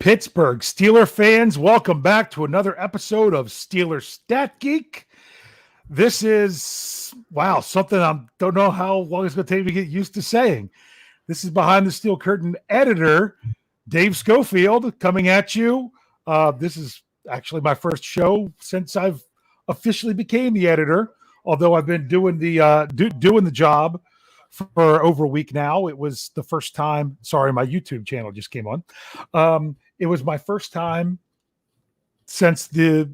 Pittsburgh Steeler fans, welcome back to another episode of Steeler Stat Geek. This is, something I don't know how long it's going to take me to get used to saying. This is Behind the Steel Curtain editor, Dave Schofield, coming at you. This is actually my first show since I've officially became the editor, although I've been doing the job for over a week now. It was the first time. Sorry, my YouTube channel just came on. It was my first time since the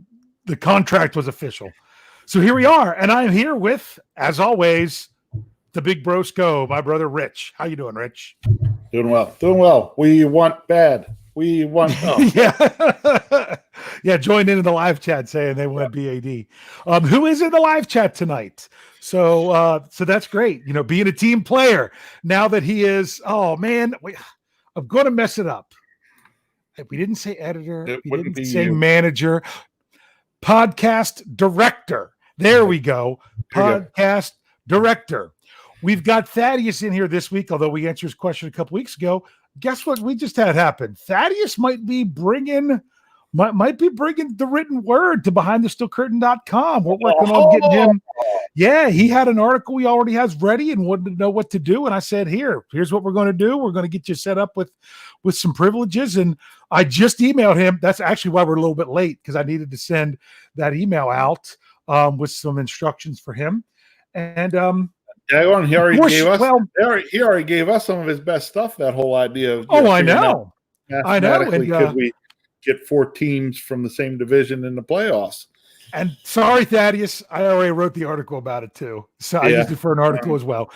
contract was official. So here we are, and I'm here with, as always, the big bro Sco, my brother Rich. How you doing, Rich? Doing well. We want bad. We want yeah. Joined in the live chat saying they want BAD. Who is in the live chat tonight? So that's great. You know, being a team player now that he is. Oh man, I'm going to mess it up. We didn't say editor. We didn't say manager. Podcast director. There we go. Podcast director. We've got Thaddeus in here this week, although we answered his question a couple weeks ago. Guess what we just had happen? Thaddeus might be bringing the written word to BehindTheSteelCurtain.com. We're working on getting him. Yeah, he had an article he already has ready and wanted to know what to do. And I said, here's what we're going to do. We're going to get you set up with some privileges. And I just emailed him. That's actually why we're a little bit late, because I needed to send that email out with some instructions for him. And he already gave us some of his best stuff. That whole idea of I know. And, could we get 4 teams from the same division in the playoffs? And sorry, Thaddeus, I already wrote the article about it too. So I used it for an article as well.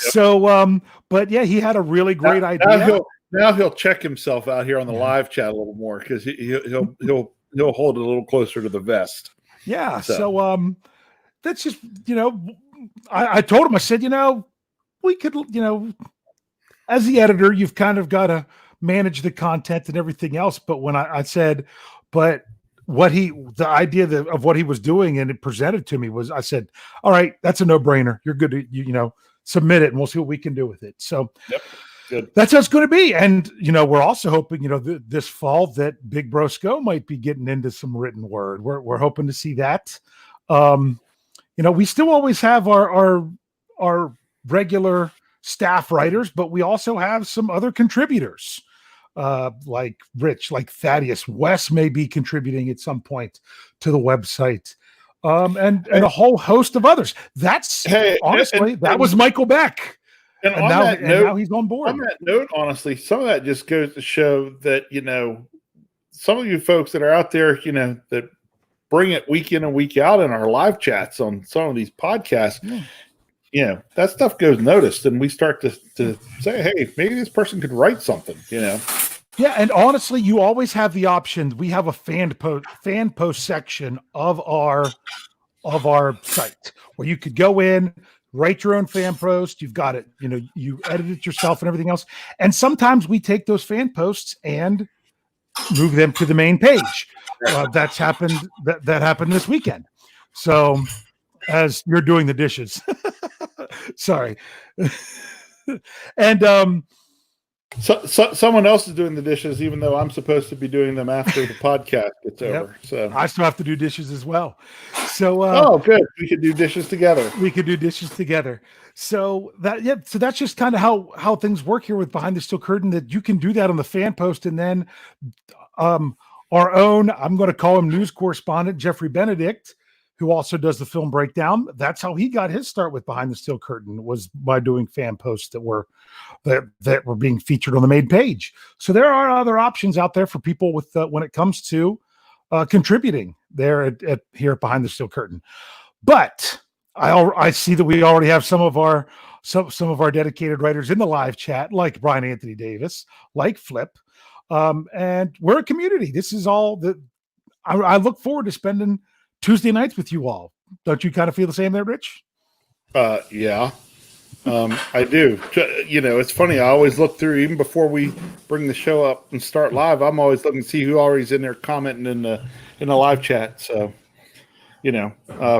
Yep. So, but yeah, he had a really great idea. Now he'll check himself out here on the live chat a little more, because he'll hold it a little closer to the vest. Yeah. So that's just, I told him, I said, we could, as the editor, you've kind of got to manage the content and everything else. But when I said, but the idea of what he was doing and it presented to me was, I said, all right, that's a no-brainer. You're good to, submit it and we'll see what we can do with it. So good. That's how it's going to be. And, we're also hoping, this fall that Big Bro Sco might be getting into some written word. We're hoping to see that. We still always have our regular staff writers, but we also have some other contributors. Like Rich, like Thaddeus. Wes may be contributing at some point to the website, and a whole host of others. That was Michael Beck, and now he's on board. On that note, honestly, some of that just goes to show that some of you folks that are out there, that bring it week in and week out in our live chats on some of these podcasts. That stuff goes noticed, and we start to say, hey, maybe this person could write something, Yeah, and honestly, you always have the option. We have a fan post section of our site where you could go in, write your own fan post. You've got it, you edit it yourself and everything else. And sometimes we take those fan posts and move them to the main page. That's happened. That happened this weekend. So, as you're doing the dishes, sorry, and so someone else is doing the dishes, even though I'm supposed to be doing them after the podcast gets over. So I still have to do dishes as well. So good, we could do dishes together. So that's just kind of how things work here with Behind the Steel Curtain. That you can do that on the fan post, and then our own, I'm going to call him news correspondent, Jeffrey Benedict, who also does the film breakdown. That's how he got his start with Behind the Steel Curtain, was by doing fan posts that were being featured on the main page. So there are other options out there for people with when it comes to contributing there here at Behind the Steel Curtain. But I see that we already have some of our dedicated writers in the live chat, like Brian Anthony Davis, like Flip. And we're a community. This is all that I look forward to spending Tuesday nights with you all. Don't you kind of feel the same there, Rich? Yeah, I do. It's funny. I always look through, even before we bring the show up and start live, I'm always looking to see who already's in there commenting in the live chat. So,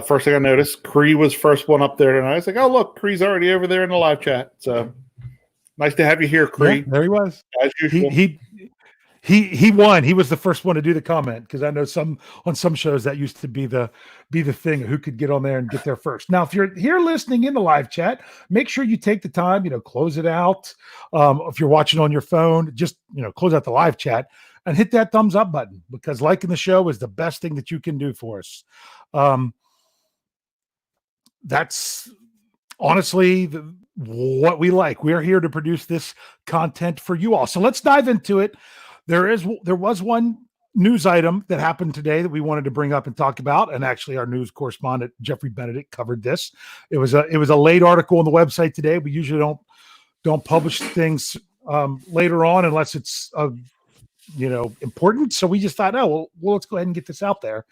first thing I noticed, Cree was first one up there tonight. I was like, oh, look, Cree's already over there in the live chat. So nice to have you here, Cree. Yeah, there he was. As usual. He won. He was the first one to do the comment, because I know on some shows that used to be the thing who could get on there and get there first. Now, if you're here listening in the live chat, make sure you take the time, close it out. If you're watching on your phone, just close out the live chat and hit that thumbs up button, because liking the show is the best thing that you can do for us. That's honestly what we like. We're here to produce this content for you all. So let's dive into it. There was one news item that happened today that we wanted to bring up and talk about, and actually our news correspondent Jeffrey Benedict covered this. It was a late article on the website today. We usually don't publish things later on unless it's important. So we just thought, well, let's go ahead and get this out there.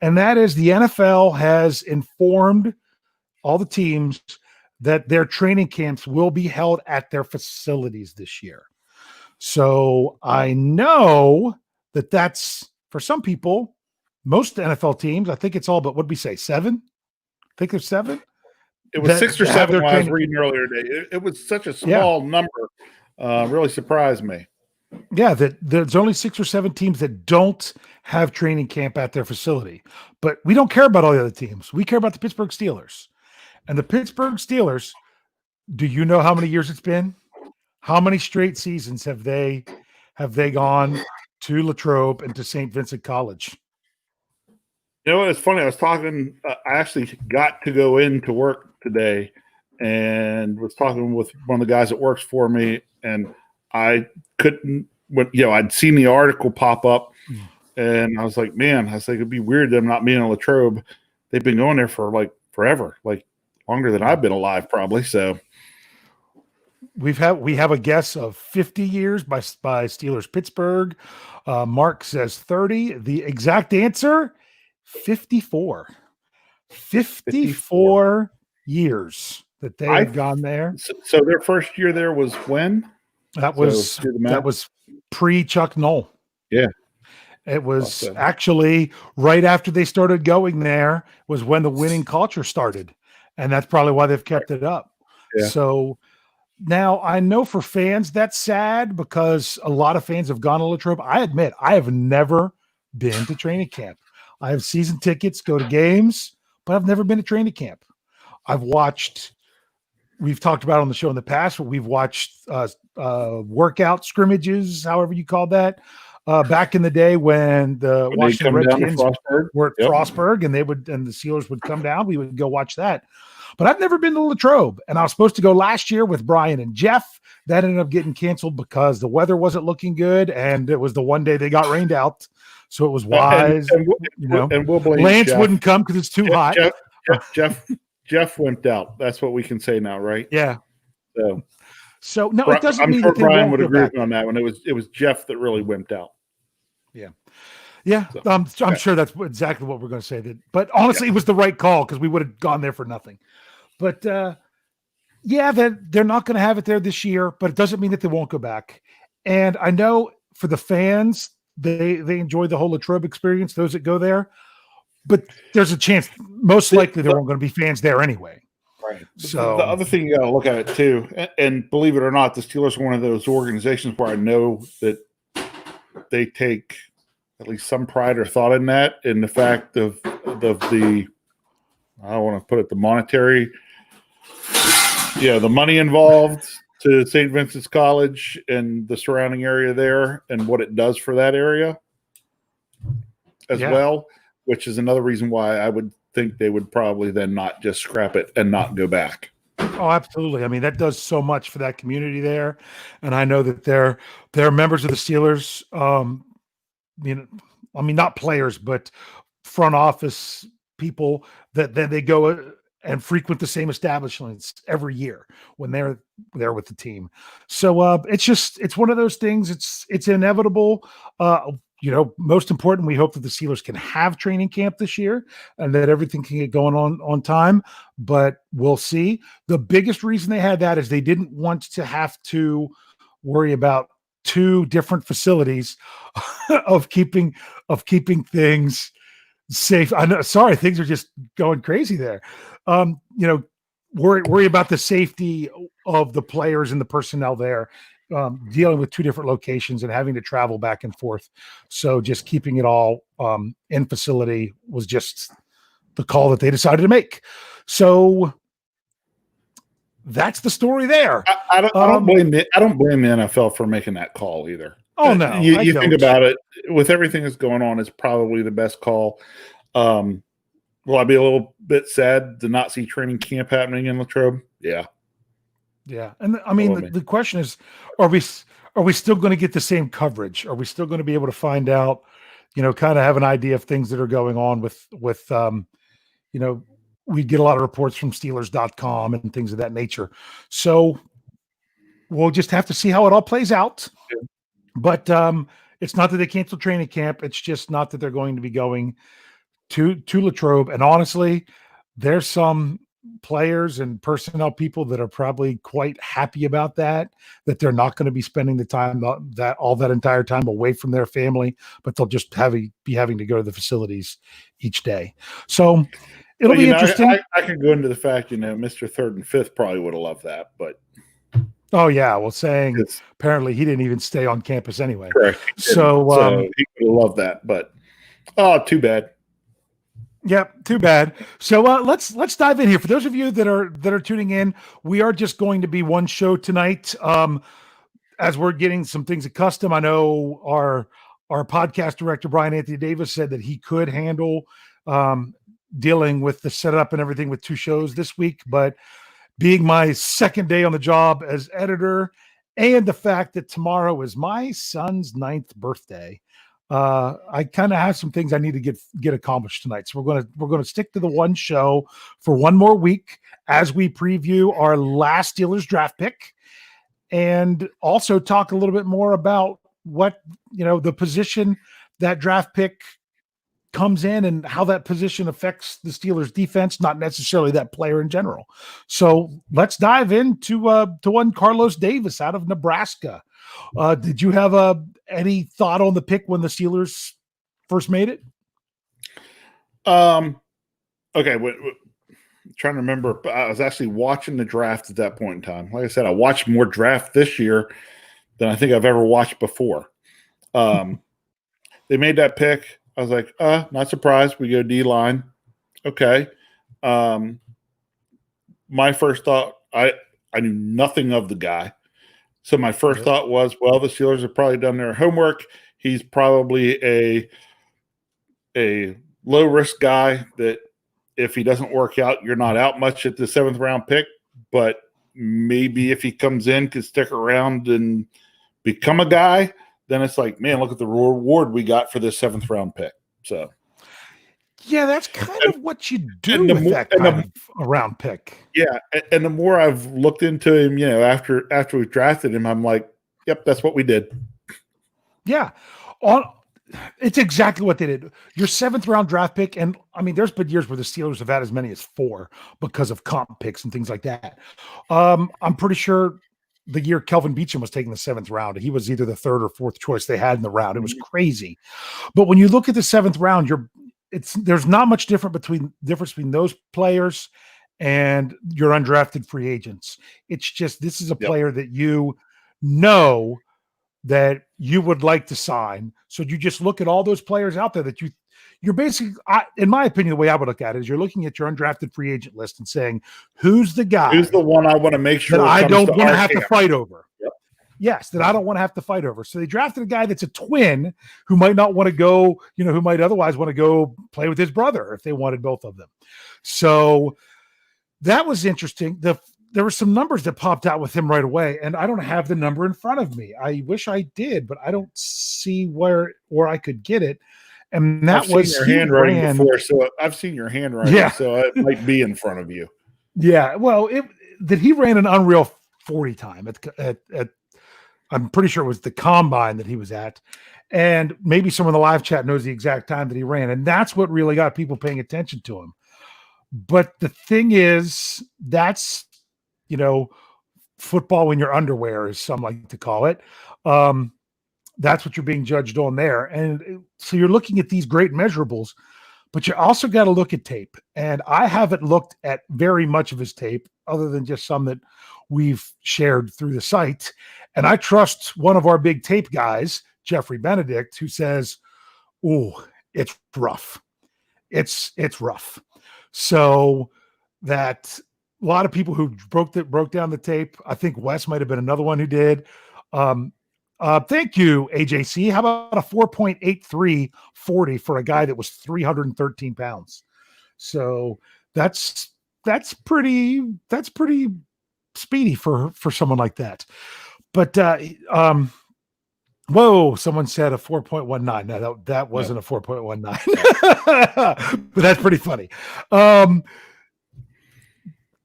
And that is, the NFL has informed all the teams that their training camps will be held at their facilities this year. So I know that's, for some people, most NFL teams, I think it's all but, what did we say, 7? I think there's 7. It was 6 or 7 when I was reading earlier today. It was such a small number. Really surprised me. Yeah, that there's only 6 or 7 teams that don't have training camp at their facility. But we don't care about all the other teams. We care about the Pittsburgh Steelers. And the Pittsburgh Steelers, do you know how many years it's been? How many straight seasons have they gone to Latrobe and to St. Vincent College? It's funny. I was talking. I actually got to go into work today, and was talking with one of the guys that works for me, and I couldn't. I'd seen the article pop up, and I was like, man, it'd be weird them not being in Latrobe. They've been going there for like forever, like longer than I've been alive, probably. So. We have a guess of 50 years by Steelers Pittsburgh. Mark says 30. The exact answer, 54. 54 years that they have gone there. So their first year there was when? That was pre Chuck Noll. Yeah. It was actually right after they started going there was when the winning culture started. And that's probably why they've kept it up. Yeah. So now, I know for fans that's sad, because a lot of fans have gone to Latrobe. I admit, I have never been to training camp. I have season tickets, go to games, but I've never been to training camp. We've talked about on the show in the past, but we've watched workout scrimmages, however you call that, back in the day when the Washington Redskins were at Frostburg, and the Steelers would come down. We would go watch that. But I've never been to Latrobe, and I was supposed to go last year with Brian and Jeff. That ended up getting canceled because the weather wasn't looking good, and it was the one day they got rained out. So it was wise. And we'll blame Lance Jeff. wouldn't come because it's too hot. Jeff wimped out. That's what we can say now, right? Yeah. So no, it doesn't I'm mean sure that they Brian won't would go agree back. with me on that one. It was Jeff that really wimped out. Yeah. I'm sure that's exactly what we're going to say. But honestly, it was the right call, because we would have gone there for nothing. But they're not going to have it there this year, but it doesn't mean that they won't go back. And I know for the fans, they enjoy the whole Latrobe experience, those that go there. But there's a chance, most likely, there weren't going to be fans there anyway. Right. So the other thing you got to look at it too, and believe it or not, the Steelers are one of those organizations where I know that they take at least some pride or thought in that, in the fact of the, I don't want to put it, the monetary, the money involved to St. Vincent's College and the surrounding area there, and what it does for that area as well, which is another reason why I would think they would probably then not just scrap it and not go back. Oh, absolutely. I mean, that does so much for that community there. And I know that they're members of the Steelers, not players, but front office people that they go and frequent the same establishments every year when they're there with the team. So it's one of those things. It's inevitable. Most important, we hope that the Steelers can have training camp this year and that everything can get going on time, but we'll see. The biggest reason they had that is they didn't want to have to worry about 2 different facilities of keeping things safe. I know, sorry, things are just going crazy there. Worry about the safety of the players and the personnel there. dealing with two different locations and having to travel back and forth. So just keeping it all in facility was just the call that they decided to make. So that's the story there. I don't blame the NFL for making that call either. Oh no, you think about it, with everything that's going on, it's probably the best call. Will I be a little bit sad to not see training camp happening in Latrobe? Yeah. And I mean, the question is, are we still going to get the same coverage? Are we still going to be able to find out, kind of have an idea of things that are going on with we get a lot of reports from Steelers.com and things of that nature. So we'll just have to see how it all plays out. Yeah. But it's not that they canceled training camp. It's just not that they're going to be going to Latrobe. And honestly, there's some players and personnel people that are probably quite happy about that they're not going to be spending the time that entire time away from their family, but they'll just be having to go to the facilities each day. So it'll be interesting. I can go into the fact, Mr. Third and Fifth probably would have loved that, but oh yeah, well, saying apparently he didn't even stay on campus anyway. Correct. So he would have loved that, but too bad. Yep, too bad. So let's dive in here. For those of you that are tuning in, we are just going to be one show tonight. As we're getting some things accustomed, I know our podcast director Brian Anthony Davis said that he could handle dealing with the setup and everything with two shows this week, but being my second day on the job as editor, and the fact that tomorrow is my son's 9th birthday, I kind of have some things I need to get accomplished tonight. So we're gonna stick to the one show for one more week as we preview our last Steelers draft pick, and also talk a little bit more about what the position that draft pick comes in and how that position affects the Steelers defense, not necessarily that player in general. So let's dive into to one Carlos Davis out of Nebraska. Did you have any thought on the pick when the Steelers first made it? Okay. Trying to remember, I was actually watching the draft at that point in time. Like I said, I watched more draft this year than I think I've ever watched before. They made that pick. I was like, not surprised. We go D-line. Okay. My first thought, I knew nothing of the guy. So my first thought was, well, the Steelers have probably done their homework. He's probably a low-risk guy that if he doesn't work out, you're not out much at the 7th round pick. But maybe if he comes in, could stick around and become a guy, then it's like, man, look at the reward we got for this 7th round pick. So, yeah, that's kind of what you do with that kind of a round pick. Yeah, and the more I've looked into him, after we drafted him, I'm like, yep, that's what we did. Yeah, it's exactly what they did. Your 7th round draft pick, and I mean, there's been years where the Steelers have had as many as 4 because of comp picks and things like that. I'm pretty sure the year Kelvin Beachum was taking the 7th round, he was either the 3rd or 4th choice they had in the round. It was crazy. But when you look at the 7th round, there's not much difference between those players and your undrafted free agents. It's just, this is a player that that you would like to sign. So you just look at all those players out there that you're basically, in my opinion, the way I would look at it is you're looking at your undrafted free agent list and saying, who's the guy? Who's the one I want to make sure that I don't want to have to fight over? Yep. Yes, that I don't want to have to fight over. So they drafted a guy that's a twin who might not want to go, who might otherwise want to go play with his brother if they wanted both of them. So that was interesting. There were some numbers that popped out with him right away, and I don't have the number in front of me. I wish I did, but I don't see where I could get it. And that was your handwriting before, so I've seen your handwriting, so it might be in front of you. Yeah, well, he ran an unreal 40 time at I'm pretty sure it was the combine that he was at, and maybe someone in the live chat knows the exact time that he ran, and that's what really got people paying attention to him. But the thing is, that's football in your underwear, as some like to call it. That's what you're being judged on there. And so you're looking at these great measurables, But you also got to look at tape. And I haven't looked at very much of his tape other than just some that we've shared through the site. And I trust one of our big tape guys, Jeffrey Benedict, who says, "Oh, it's rough. It's rough." So that a lot of people who broke down the tape. I think Wes might have been another one who did. Thank you, AJC. How about a 4.83 40 for a guy that was 313 pounds? So that's pretty speedy for someone like that. But whoa, someone said a 4.19. No, that wasn't a 4.19. But that's pretty funny.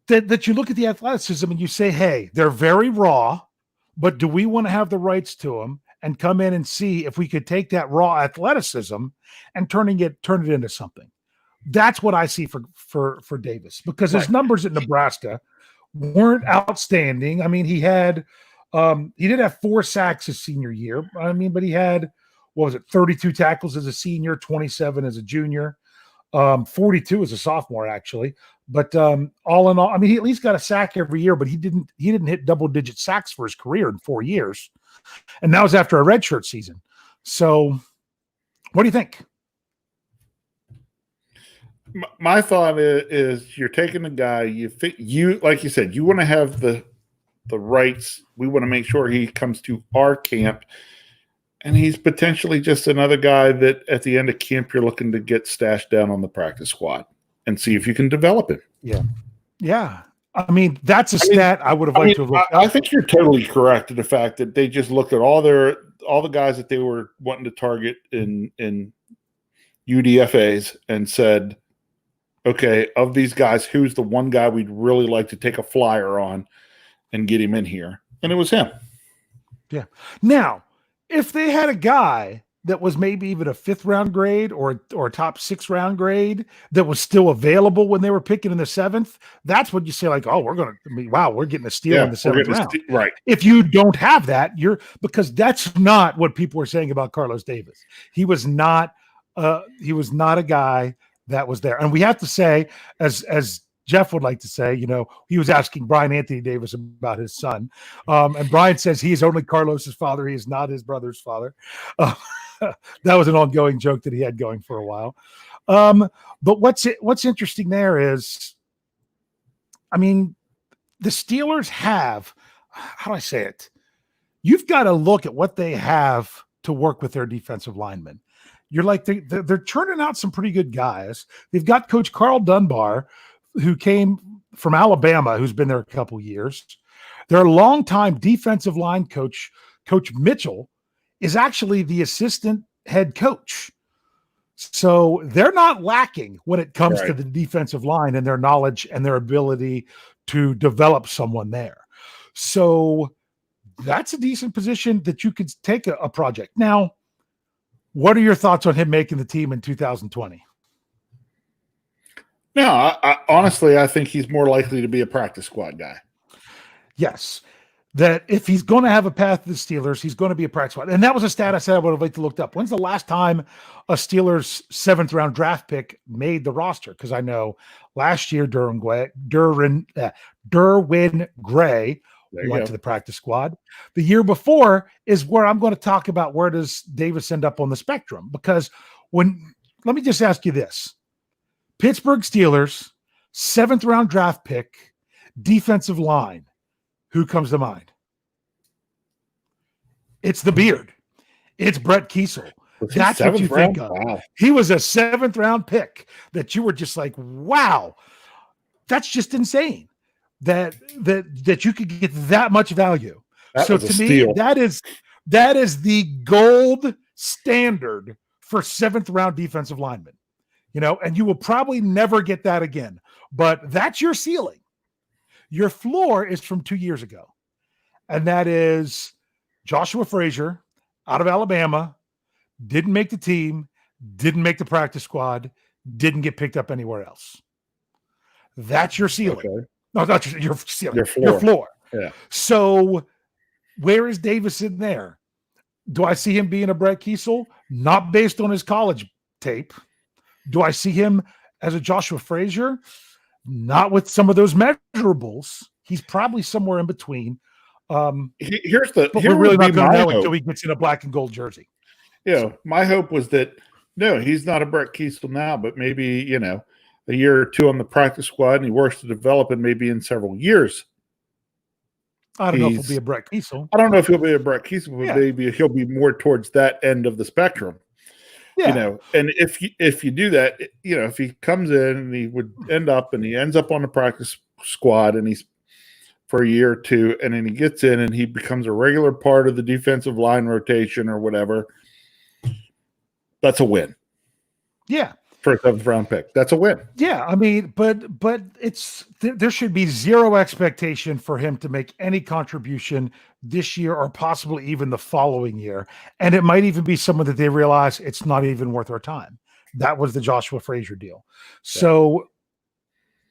That you look at the athleticism and you say, hey, they're very raw, but do we want to have the rights to them and come in and see if we could take that raw athleticism and turn it into something? That's what I see for Davis, because his numbers at Nebraska weren't outstanding. I mean, he did have 4 sacks his senior year. I mean, but he had, 32 tackles as a senior, 27 as a junior, 42 as a sophomore, actually. But all in all, I mean, he at least got a sack every year, but he didn't hit double-digit sacks for his career in 4 years. And that was after a redshirt season. So what do you think? My thought is you're taking the guy, you like you said, you want to have the rights. We want to make sure he comes to our camp, and he's potentially just another guy that at the end of camp you're looking to get stashed down on the practice squad and see if you can develop him. Yeah. I mean, that's a stat I would have liked to have looked at. I think you're totally correct in the fact that they just looked at all the guys that they were wanting to target in UDFAs and said, okay, of these guys, who's the one guy we'd really like to take a flyer on and get him in here? And it was him. Yeah. Now, if they had a guy that was maybe even a 5th round grade or a top 6 round grade that was still available when they were picking in the 7th, that's what you say, like, oh, we're getting a steal in the 7th round. Right. If you don't have that, because that's not what people were saying about Carlos Davis. He was not a guy that was there. And we have to say, as Jeff would like to say, he was asking Brian Anthony Davis about his son. And Brian says he is only Carlos's father. He is not his brother's father. That was an ongoing joke that he had going for a while. But what's interesting there is, I mean, the Steelers have, how do I say it? You've got to look at what they have to work with their defensive linemen. You're like, they're churning out some pretty good guys. They've got Coach Carl Dunbar, who came from Alabama, who's been there a couple years. Their longtime defensive line coach, Coach Mitchell, is actually the assistant head coach. So they're not lacking when it comes to the defensive line and their knowledge and their ability to develop someone there. So that's a decent position that you could take a project. Now, what are your thoughts on him making the team in 2020? No, I honestly, I think he's more likely to be a practice squad guy. Yes. That if he's going to have a path to the Steelers, he's going to be a practice squad. And that was a stat I said I would have liked to look up. When's the last time a Steelers 7th round draft pick made the roster? Because I know last year Derwin Gray went to the practice squad. The year before is where I'm going to talk about where does Davis end up on the spectrum. Because let me just ask you this. Pittsburgh Steelers, 7th round draft pick, defensive line. Who comes to mind? It's the beard. It's Brett Kiesel. That's what you think of. Wow. He was a 7th round pick that you were just like, wow, that's just insane that you could get that much value. So to me, that is the gold standard for 7th round defensive linemen. And you will probably never get that again, but that's your ceiling. Your floor is from 2 years ago, and that is Joshua Frazier out of Alabama, didn't make the team, didn't make the practice squad, didn't get picked up anywhere else. That's your ceiling. Okay. No, not your ceiling. Your floor. Yeah. So where is Davis in there? Do I see him being a Brett Kiesel? Not based on his college tape, Do I see him as a Joshua Frazier? Not with some of those measurables. He's probably somewhere in between. But we're really not going to know until he gets in a black and gold jersey. My hope was that, no, he's not a Brett Kiesel now, but maybe, a year or two on the practice squad, and he works to develop, and maybe in several years. I don't know if he'll be a Brett Kiesel. I don't know if he'll be a Brett Kiesel, but maybe he'll be more towards that end of the spectrum. Yeah. And if you do that, if he comes in and he would end up and he ends up on the practice squad and he's for a year or two, and then he gets in and he becomes a regular part of the defensive line rotation or whatever, that's a win. Yeah. For a 7th round pick. That's a win. Yeah. I mean, but there should be zero expectation for him to make any contribution this year or possibly even the following year. And it might even be someone that they realize it's not even worth our time. That was the Joshua Frazier deal. So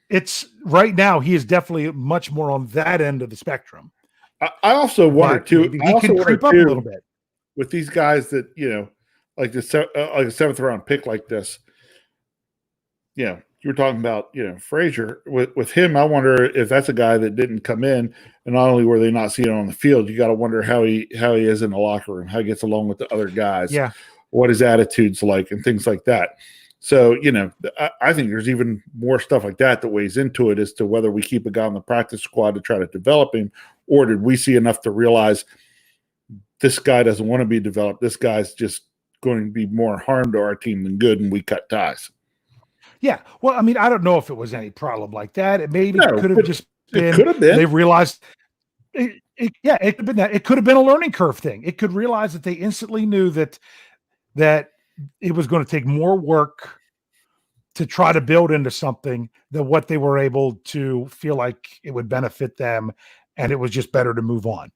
it's right now, he is definitely much more on that end of the spectrum. I also wonder too, he can creep up a little bit with these guys that, like a 7th round pick like this. You were talking about, Frazier. With him, I wonder if that's a guy that didn't come in, and not only were they not seeing him on the field, you got to wonder how he is in the locker room, how he gets along with the other guys, what his attitude's like, and things like that. So, I think there's even more stuff like that weighs into it as to whether we keep a guy on the practice squad to try to develop him, or did we see enough to realize this guy doesn't want to be developed. This guy's just going to be more harm to our team than good, and we cut ties. Yeah. Well, I mean, I don't know if it was any problem like that. It could have just been. It could have been. They realized. It could have been that. It could have been a learning curve thing. It could realize that they instantly knew that it was going to take more work to try to build into something than what they were able to feel like it would benefit them, and it was just better to move on.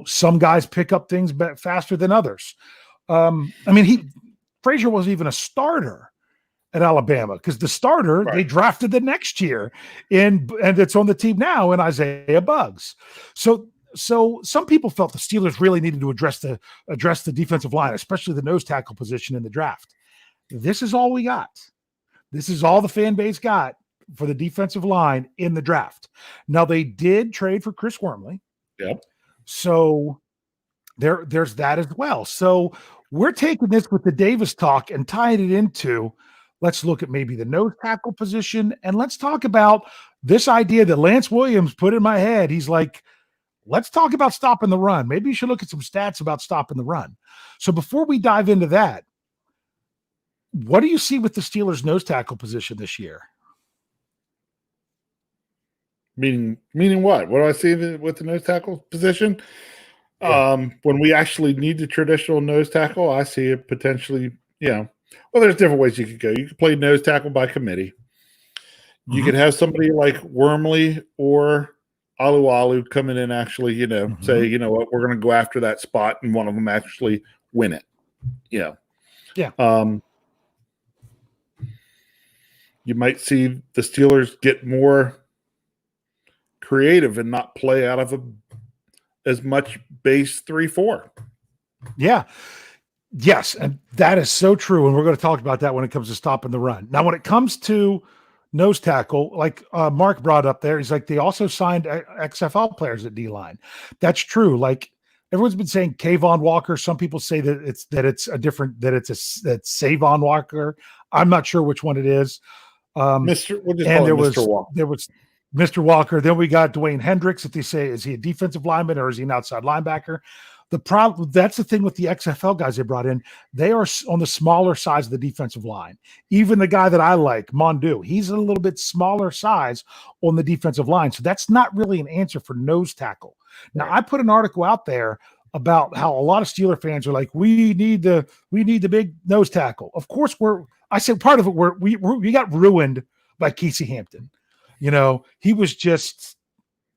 Some guys pick up things faster than others. Frazier wasn't even a starter at Alabama, because the starter they drafted the next year and it's on the team now in Isaiah Buggs. So some people felt the Steelers really needed to address the defensive line, especially the nose tackle position in the draft. This is all we got. This is all the fan base got for the defensive line in the draft. Now, they did trade for Chris Wormley. Yep. So there's that as well. So we're taking this with the Davis talk and tying it into, let's look at maybe the nose tackle position, and let's talk about this idea that Lance Williams put in my head. He's like, let's talk about stopping the run. Maybe you should look at some stats about stopping the run. So before we dive into that, what do you see with the Steelers' nose tackle position this year? Meaning what? What do I see with the nose tackle position? Yeah. When we actually need the traditional nose tackle, I see it potentially, well, there's different ways you could go. You could play nose tackle by committee. You could have somebody like Wormley or Alu come in and actually, say, you know what, we're going to go after that spot, and one of them actually win it. Yeah. You might see the Steelers get more creative and not play out of as much base 3-4. Yeah. Yes, and that is so true, and we're going to talk about that when it comes to stopping the run. Now, when it comes to nose tackle, like Mark brought up there, he's like, they also signed XFL players at D-line. That's true. Like, everyone's been saying Kayvon Walker. Some people say that it's Savon Walker. I'm not sure which one it is. We'll just call him Mr. Walker. There was Mr. Walker. Then we got Dwayne Hendricks. If they say, is he a defensive lineman or is he an outside linebacker? That's the thing with the XFL guys they brought in. They are on the smaller size of the defensive line. Even the guy that I like, Mondu, he's a little bit smaller size on the defensive line. So that's not really an answer for nose tackle. Now, I put an article out there about how a lot of Steeler fans are like, we need the big nose tackle. Of course, I said part of it we got ruined by Casey Hampton. He was just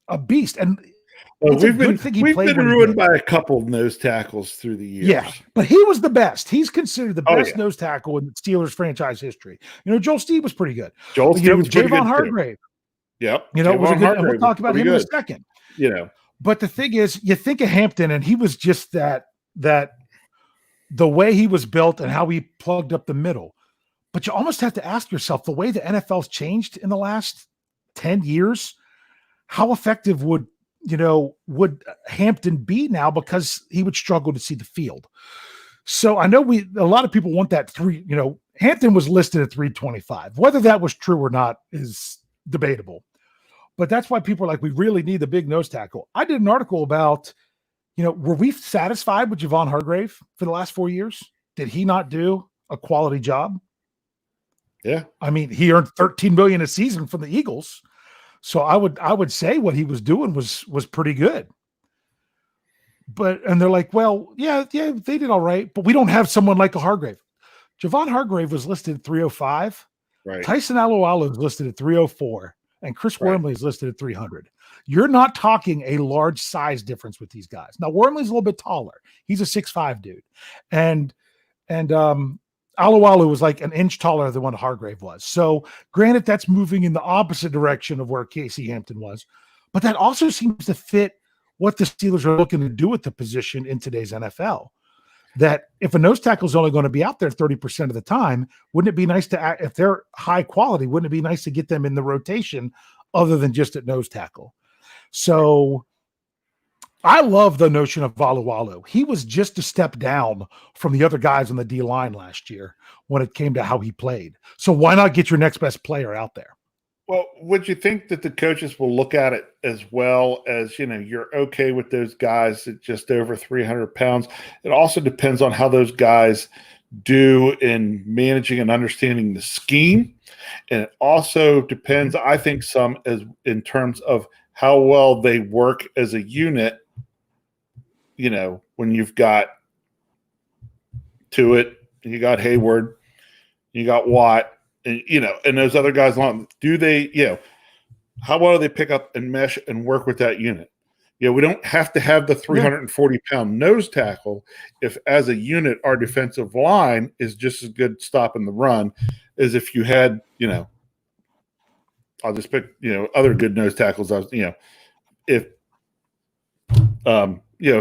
a beast, and we've been ruined by a couple of nose tackles through the years. Yeah, but he was the best. He's considered the best nose tackle in the Steelers franchise history. Joel Steed was pretty good. Joel Steed was pretty good. Javon Hargrave. Yep. Was a good, and we'll talk about him in a second. But the thing is, you think of Hampton, and he was just that the way he was built and how he plugged up the middle. But you almost have to ask yourself, the way the NFL's changed in the last 10 years, how effective would Hampton be now, because he would struggle to see the field. So I know a lot of people want that Hampton was listed at 325. Whether that was true or not is debatable. But that's why people are like, we really need the big nose tackle. I did an article about, were we satisfied with Javon Hargrave for the last 4 years? Did he not do a quality job? Yeah. I mean, he earned $13 million a season from the Eagles. So I would say what he was doing was pretty good. And they're like, well, yeah, they did all right, but we don't have someone like a Hargrave. Javon Hargrave was listed at 305. Right. Tyson Alualu is listed at 304. And Chris Wormley is listed at 300. You're not talking a large size difference with these guys. Now, Wormley's a little bit taller. He's a 6'5" dude. And Alualu was like an inch taller than what Hargrave was. So granted, that's moving in the opposite direction of where Casey Hampton was. But that also seems to fit what the Steelers are looking to do with the position in today's NFL. That if a nose tackle is only going to be out there 30% of the time, wouldn't it be nice to, if they're high quality, wouldn't it be nice to get them in the rotation other than just at nose tackle? So I love the notion of Alualu. He was just a step down from the other guys on the D line last year when it came to how he played. So why not get your next best player out there? Well, would you think that the coaches will look at it as well as, you're okay with those guys at just over 300 pounds? It also depends on how those guys do in managing and understanding the scheme. And it also depends, I think, some as in terms of how well they work as a unit, when you've got Tuitt, you got Hayward, you got Watt, and those other guys along, do they, how well do they pick up and mesh and work with that unit? We don't have to have the 340-pound nose tackle if, as a unit, our defensive line is just as good stopping the run as if you had, I'll just pick, other good nose tackles. If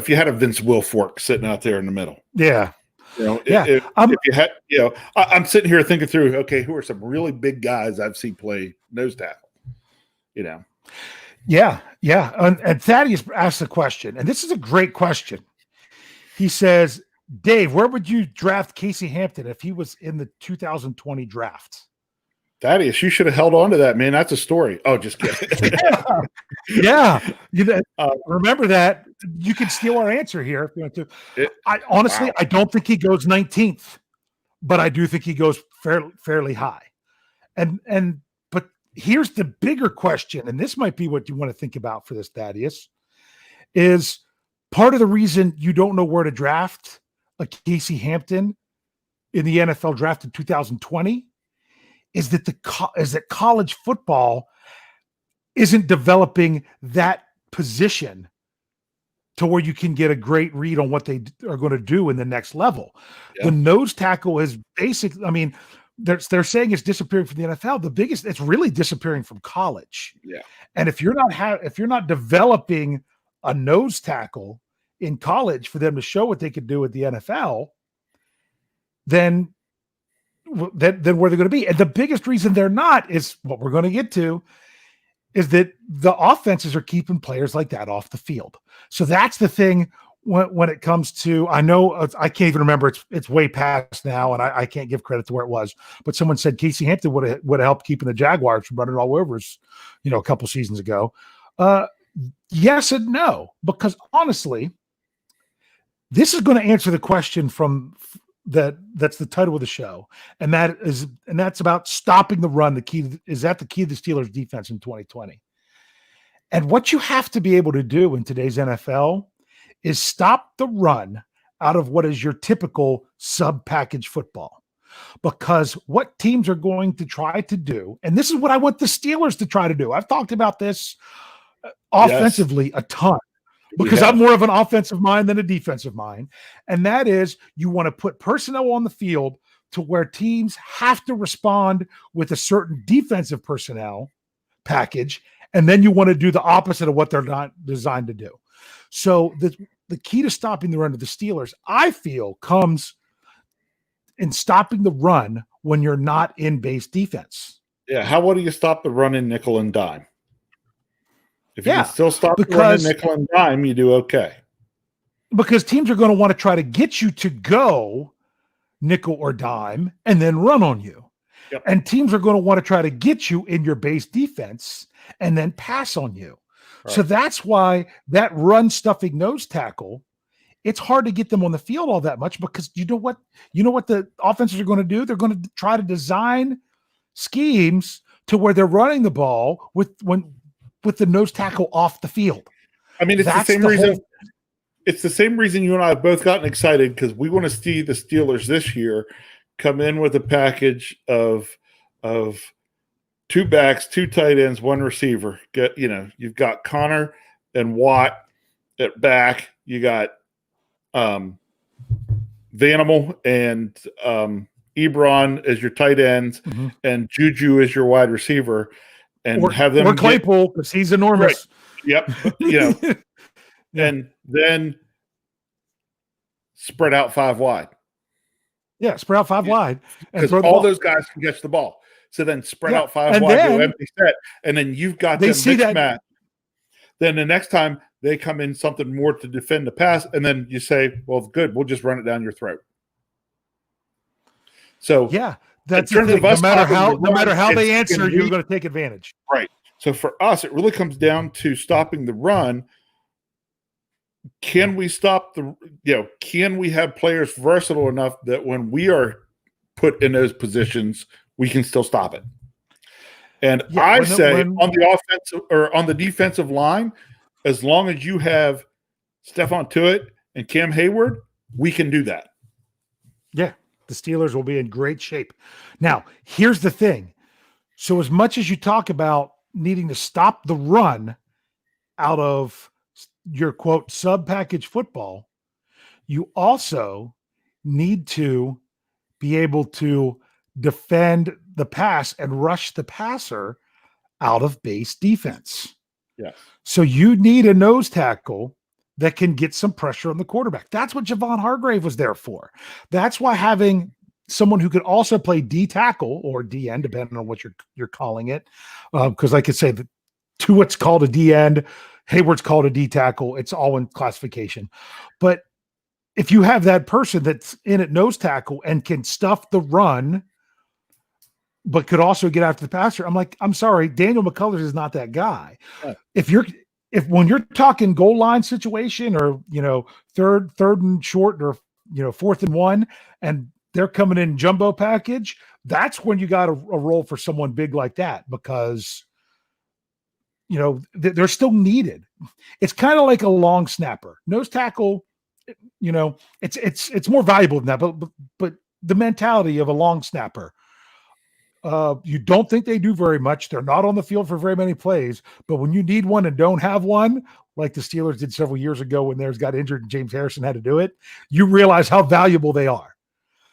you had a Vince Wilfork sitting out there in the middle. Yeah. If you had, I'm sitting here thinking through, okay, who are some really big guys I've seen play nose tackle, Yeah. And Thaddeus asked the question, and this is a great question. He says, Dave, where would you draft Casey Hampton if he was in the 2020 draft? Thaddeus, you should have held on to that, man. That's a story. Oh, just kidding. Yeah. Remember that. You can steal our answer here if you want to. I don't think he goes 19th, but I do think he goes fairly high. But here's the bigger question, and this might be what you want to think about for this, Thaddeus, is part of the reason you don't know where to draft a Casey Hampton in the NFL draft in 2020 is that college football isn't developing that position to where you can get a great read on what they are going to do in the next level. Yeah. The nose tackle is basically, I mean, they're saying it's disappearing from the NFL. It's really disappearing from college. Yeah. And if you're not developing a nose tackle in college for them to show what they could do at the NFL, then where they're going to be. And the biggest reason they're not is what we're going to get to, is that the offenses are keeping players like that off the field. So that's the thing when it comes to, I know I can't even remember, it's way past now, and I can't give credit to where it was, but someone said Casey Hampton would have helped keeping the Jaguars from running all over us, a couple seasons ago. Yes and no, because honestly, this is going to answer the question that's the title of the show, and that's about stopping the run. Is that the key to the Steelers' defense in 2020? And what you have to be able to do in today's NFL is stop the run out of what is your typical sub-package football. Because what teams are going to try to do, and this is what I want the Steelers to try to do. I've talked about this offensively a ton, because I'm more of an offensive mind than a defensive mind. And that is, you want to put personnel on the field to where teams have to respond with a certain defensive personnel package. And then you want to do the opposite of what they're not designed to do. So the key to stopping the run of the Steelers, I feel, comes in stopping the run when you're not in base defense. Yeah. How well do you stop the run in nickel and dime? If you can still stop the run in nickel and dime, you do okay. Because teams are going to want to try to get you to go nickel or dime and then run on you. Yep. And teams are going to want to try to get you in your base defense and then pass on you. Right. So that's why that run stuffing nose tackle, it's hard to get them on the field all that much, because you know what the offenses are going to do? They're going to try to design schemes to where they're running the ball with the nose tackle off the field. I mean, it's the same reason. It's the same reason you and I have both gotten excited, because we want to see the Steelers this year come in with a package of 2 backs, 2 tight ends, 1 receiver. You've got Connor and Watt at back. You got Vanimal and Ebron as your tight ends, and Juju as your wide receiver, and have them or Claypool, because he's enormous. Right. Yep. And then spread out 5 wide. Yeah, spread out 5 wide. Because all those guys can catch the ball. So then spread out 5 wide, go empty set, and then you've got them mixed match. Then the next time they come in something more to defend the pass, and then you say, well, good, we'll just run it down your throat. So yeah, that's the thing. No matter how they answer, you're going to take advantage. Right. So for us, it really comes down to stopping the run. Can we stop can we have players versatile enough that when we are put in those positions, we can still stop it? And on the offensive or on the defensive line, as long as you have Stephon Tuitt and Cam Hayward, we can do that. Yeah, the Steelers will be in great shape. Now, here's the thing. So as much as you talk about needing to stop the run out of your quote sub-package football, you also need to be able to defend the pass and rush the passer out of base defense. Yeah. So you need a nose tackle that can get some pressure on the quarterback. That's what Javon Hargrave was there for. That's why having someone who could also play D tackle or D end, depending on what you're calling it, because I could say that Tuitt's called a D end, Hayward's called a D tackle. It's all in classification. But if you have that person that's in at nose tackle and can stuff the run, but could also get after the passer, I'm sorry, Daniel McCullers is not that guy. Right. When you're talking goal line situation, or third and short, or 4th and 1, and they're coming in jumbo package, that's when you got a roll for someone big like that, because they're still needed. It's kind of like a long snapper. Nose tackle, it's more valuable than that, but the mentality of a long snapper, you don't think they do very much. They're not on the field for very many plays, but when you need one and don't have one, like the Steelers did several years ago when theirs got injured and James Harrison had to do it, you realize how valuable they are.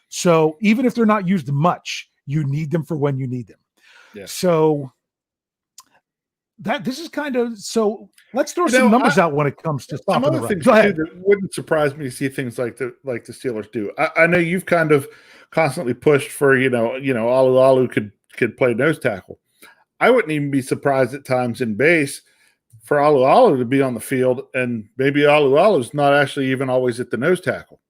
So even if they're not used much, you need them for when you need them. Yeah. So this is kind of, so let's throw some numbers out when it comes to stopping the run. Go ahead. That wouldn't surprise me to see things like the Steelers do. I know you've kind of constantly pushed for Alu could play nose tackle. I wouldn't even be surprised at times in base for Alu to be on the field, and maybe Alu's not actually even always at the nose tackle.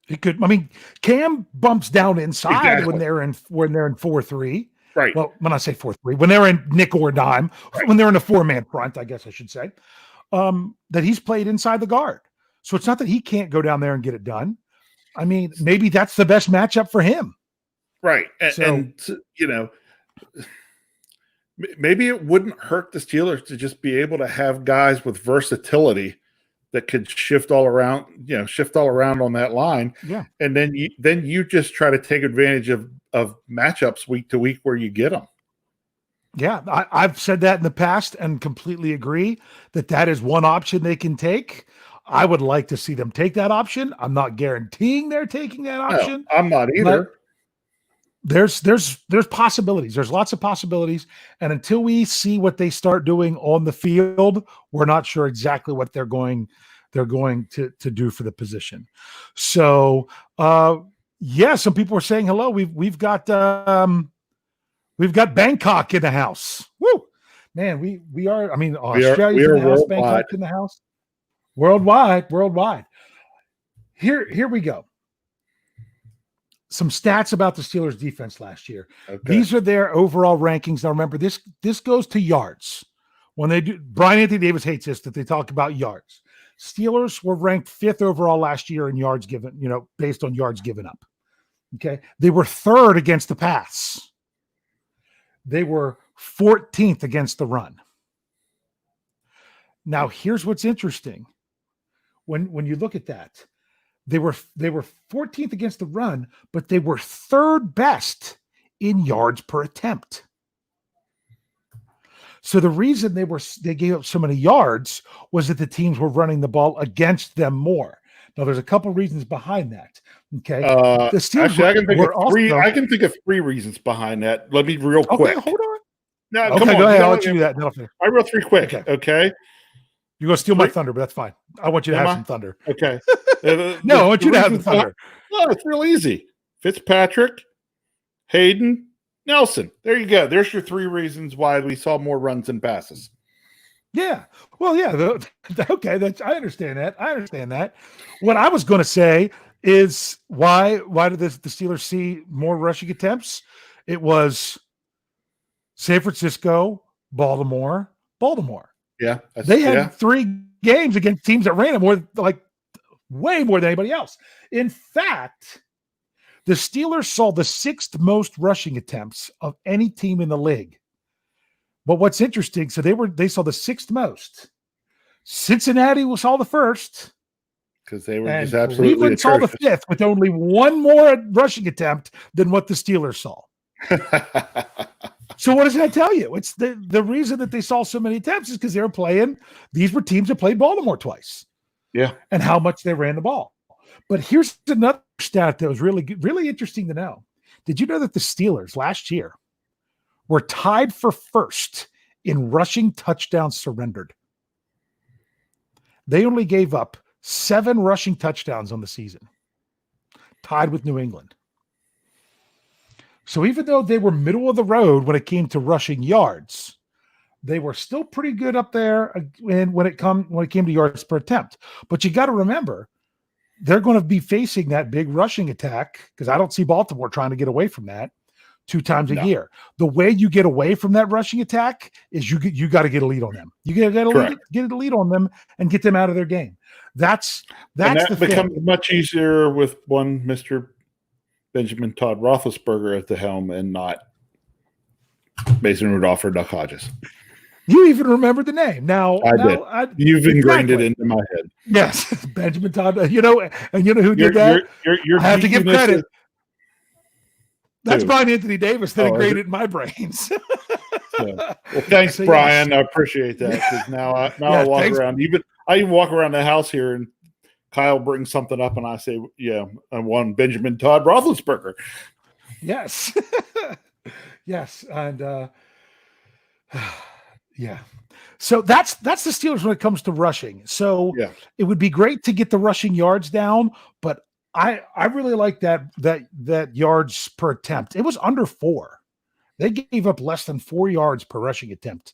He could. I mean, Cam bumps down inside when they're in 4-3. Right. Well, when I say 4-3, when they're in nickel or dime, when they're in a 4-man front, I guess I should say, that he's played inside the guard. So it's not that he can't go down there and get it done. I mean, maybe that's the best matchup for him. Right. And maybe it wouldn't hurt the Steelers to just be able to have guys with versatility that could shift all around on that line. Yeah. And then you just try to take advantage of matchups week to week where you get them. Yeah. I've said that in the past and completely agree that is one option they can take. I would like to see them take that option. I'm not guaranteeing they're taking that option. No, I'm not either. There's possibilities. There's lots of possibilities. And until we see what they start doing on the field, we're not sure exactly what they're going to do for the position. So Yeah, some people are saying hello. We've got Bangkok in the house. Woo, man, we are. I mean, We Australia's in are the house. worldwide. Bangkok's in the house. Worldwide. Here we go. Some stats about the Steelers defense last year. Okay. These are their overall rankings. Now remember, this goes to yards. When they do, Brian Anthony Davis hates this, that they talk about yards. Steelers were ranked 5th overall last year in yards given, based on yards given up. Okay. They were 3rd against the pass. They were 14th against the run. Now, here's what's interesting. When you look at that, they were 14th against the run, but they were 3rd best in yards per attempt. So the reason they gave up so many yards was that the teams were running the ball against them more. Now, there's a couple reasons behind that. Okay, the Steelers actually, I can think of 3 reasons behind that. Let me real quick. Okay, hold on. No, okay, come on. Go ahead. I'll let you do that. No, I real 3 quick. Okay. You're going to steal my thunder, but that's fine. I want you to have some thunder. Okay. No, I want you to have the thunder. No, it's real easy. Fitzpatrick, Hayden, Nelson. There you go. There's your 3 reasons why we saw more runs than passes. Yeah. Well, yeah. Okay. I understand that. What I was going to say is why did the Steelers see more rushing attempts? It was San Francisco, Baltimore. Yeah. They had 3 games against teams that ran it way more than anybody else. In fact, the Steelers saw the 6th most rushing attempts of any team in the league. But what's interesting, so they saw the 6th most. Cincinnati saw the 1st. Because they were just absolutely Cleveland saw the 5th with only 1 more rushing attempt than what the Steelers saw. So what does that tell you? It's the reason that they saw so many attempts is because they were playing. These were teams that played Baltimore twice. Yeah. And how much they ran the ball. But here's another stat that was really interesting to know. Did you know that the Steelers last year were tied for 1st in rushing touchdowns surrendered? They only gave up 7 rushing touchdowns on the season, tied with New England. So even though they were middle of the road when it came to rushing yards, they were still pretty good up there when it came to yards per attempt. But you got to remember, they're going to be facing that big rushing attack because I don't see Baltimore trying to get away from that 2 times a year. The way you get away from that rushing attack is you got to get a lead on them. You got to get a lead on them and get them out of their game. That becomes much easier with one Mr. Benjamin Todd Roethlisberger at the helm and not Mason Rudolph or Duck Hodges. You even remember the name. Now You've ingrained it into my head. Yes, Benjamin Todd. You know who did that? I have to give credit. That's Brian Anthony Davis that ingrained it in my brains. Well, thanks, Brian. Yes. I appreciate that because now I walk around. I even walk around the house here, and Kyle brings something up, and I say, "Yeah, I won Benjamin Todd Roethlisberger." Yes, yes, and yeah. So that's the Steelers when it comes to rushing. So it would be great to get the rushing yards down, but I really like that yards per attempt. It was under 4. They gave up less than 4 yards per rushing attempt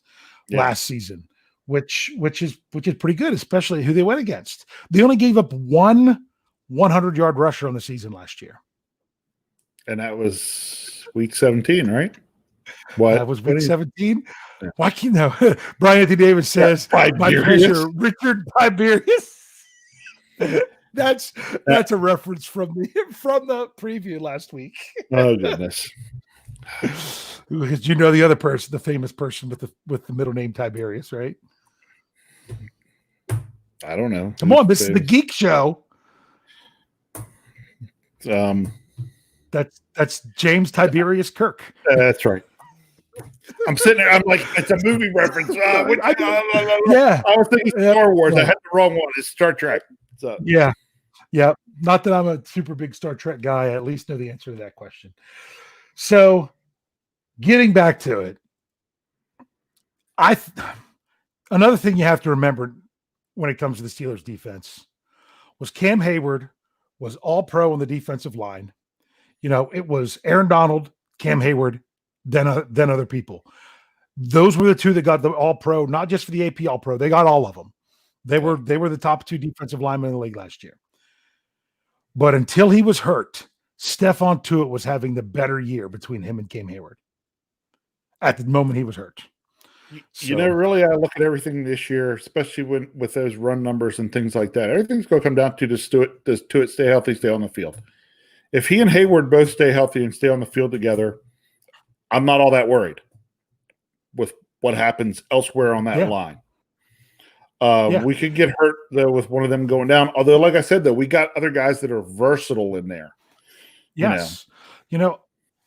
last season, which is pretty good, especially who they went against. They only gave up 1 100-yard rusher on the season last year. And that was week 17, right? What? That was week 17. Yeah. Why can't Brian Anthony Davis says my treasure, Richard Tiberius. That's a reference from the preview last week. Oh goodness. Because you know the other person, the famous person with the middle name Tiberius, right? I don't know. Come on, this is the Geek Show. That's James Tiberius Kirk. That's right. I'm sitting there. I'm like, it's a movie reference. Yeah, I was thinking Star Wars. I had the wrong one. It's Star Trek. So. Yeah. Not that I'm a super big Star Trek guy. I at least know the answer to that question. So, getting back to it, another thing you have to remember when it comes to the Steelers defense was Cam Hayward was all pro on the defensive line. It was Aaron Donald, Cam Hayward, then other people. Those were the two that got the All-Pro, not just for the AP All-Pro. They got all of them. They were the top 2 defensive linemen in the league last year. But until he was hurt, Stephon Tuitt was having the better year between him and Cam Hayward at the moment he was hurt. Really, I look at everything this year, especially with those run numbers and things like that. Everything's going to come down to does Tuitt stay healthy, stay on the field. If he and Hayward both stay healthy and stay on the field together, I'm not all that worried with what happens elsewhere on that line. We could get hurt, though, with one of them going down. Although, like I said, though, we got other guys that are versatile in there. Yes.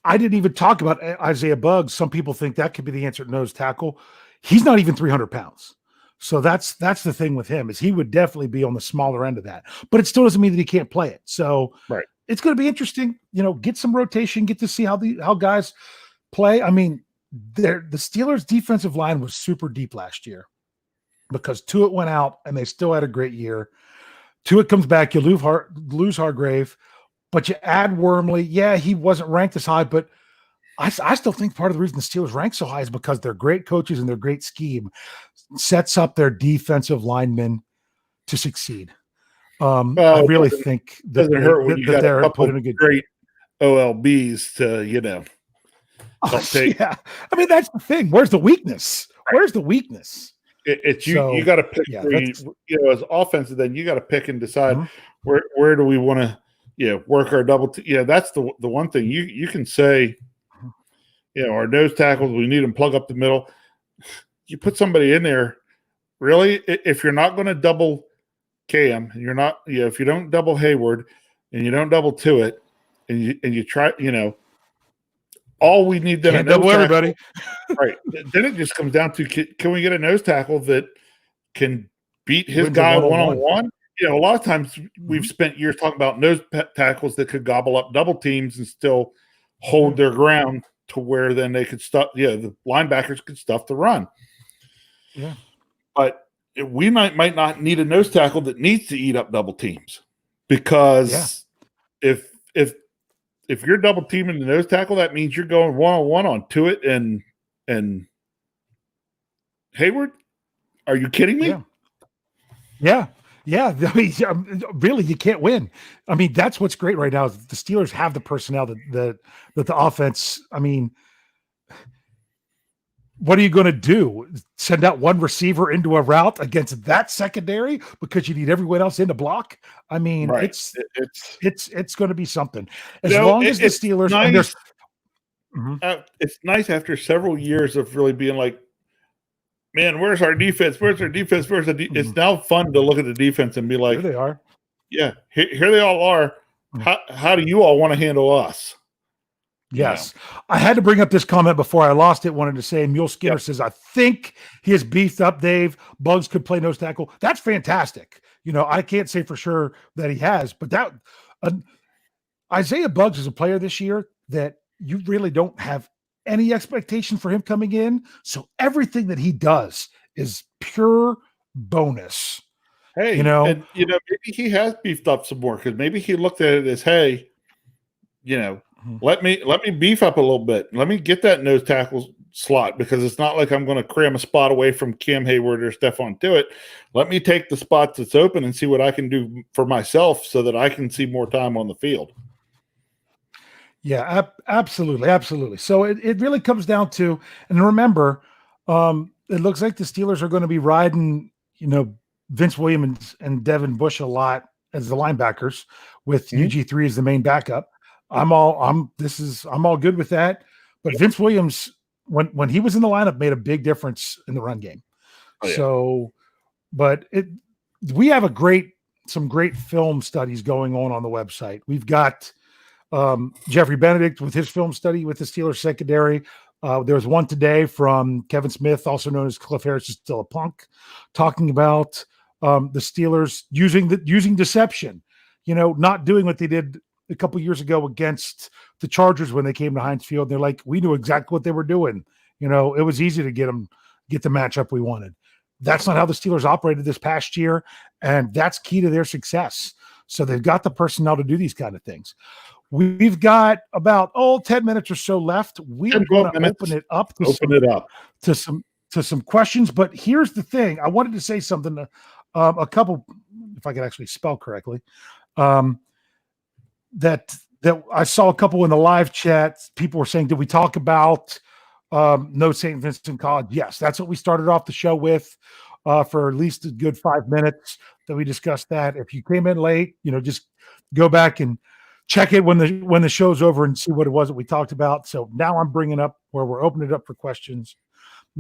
I didn't even talk about Isaiah Buggs. Some people think that could be the answer at nose tackle. He's not even 300 pounds. So that's the thing with him, is he would definitely be on the smaller end of that. But it still doesn't mean that he can't play it. So it's going to be interesting. Get some rotation, get to see how guys play. I mean, the Steelers' defensive line was super deep last year because Tuitt went out and they still had a great year. Tuitt comes back, you lose Hargrave, but you add Wormley. Yeah, he wasn't ranked as high, but I still think part of the reason the Steelers rank so high is because they're great coaches and their great scheme sets up their defensive linemen to succeed. I really think that they're put in a good great OLBs to Yeah, I mean that's the thing. Where's the weakness? Where's the weakness? It's you got to pick. As offensive, then you got to pick and decide where do we want to work our double. That's the one thing you can say. Our nose tackles, we need them plug up the middle. You put somebody in there. Really, if you're not going to double Cam, and you're not, if you don't double Hayward, and you don't double Tuitt, and you try, all we need then can't double everybody, right? Then it just comes down to can we get a nose tackle that can beat his guy one-on-one? A lot of times we've spent years talking about nose tackles that could gobble up double teams and still hold their ground to where then they could stuff. The linebackers could stuff the run. Yeah, but we might not need a nose tackle that needs to eat up double teams, because if you're double teaming the nose tackle, that means you're going one-on-one on Tuitt and Hayward. Are you kidding me? Yeah. I mean, really, you can't win. I mean, that's what's great right now is the Steelers have the personnel that the offense. I mean, what are you going to do? Send out one receiver into a route against that secondary because you need everyone else in to block? I mean, it's going to be something. As long as the Steelers nice, it's nice after several years of really being like, man, where's our defense? Where's our defense? It's now fun to look at the defense and be like, here they are. Yeah, here they all are. How do you all want to handle us? Yes. I had to bring up this comment before I lost it. Wanted to say, Mule Skinner says, I think he has beefed up Dave. Buggs could play nose tackle. That's fantastic. I can't say for sure that he has, but that Isaiah Buggs is a player this year that you really don't have any expectation for him coming in. So everything that he does is pure bonus. Hey, and maybe he has beefed up some more because maybe he looked at it as, hey, let me beef up a little bit. Let me get that nose tackle slot, because it's not like I'm going to cram a spot away from Cam Hayward or Stephon Tuitt. Let me take the spots that's open and see what I can do for myself so that I can see more time on the field. Yeah, absolutely. So it really comes down to, and remember, it looks like the Steelers are going to be riding, Vince Williams and Devin Bush a lot as the linebackers, with UG3 as the main backup. I'm all good with that. But Vince Williams, when he was in the lineup, made a big difference in the run game. Oh, yeah. So, but we have some great film studies going on the website. We've got Jeffrey Benedict with his film study with the Steelers secondary. There's one today from Kevin Smith, also known as Cliff Harris is Still a Punk, talking about the Steelers using deception, not doing what they did a couple years ago against the Chargers when they came to Heinz Field. They're like, we knew exactly what they were doing. It was easy to get the matchup we wanted. That's not how the Steelers operated this past year, and that's key to their success. So they've got the personnel to do these kind of things. We've got about 10 minutes or so left. We are 10, going 12 to minutes. open it up Open it up. to some questions. But here's the thing: I wanted to say something to a couple, if I could actually spell correctly. That I saw a couple in the live chat. People were saying, "Did we talk about no St. Vincent College?" Yes, that's what we started off the show with for at least a good 5 minutes that we discussed that. If you came in late, just go back and check it when the show's over and see what it was that we talked about. So now I'm bringing up where we're opening it up for questions.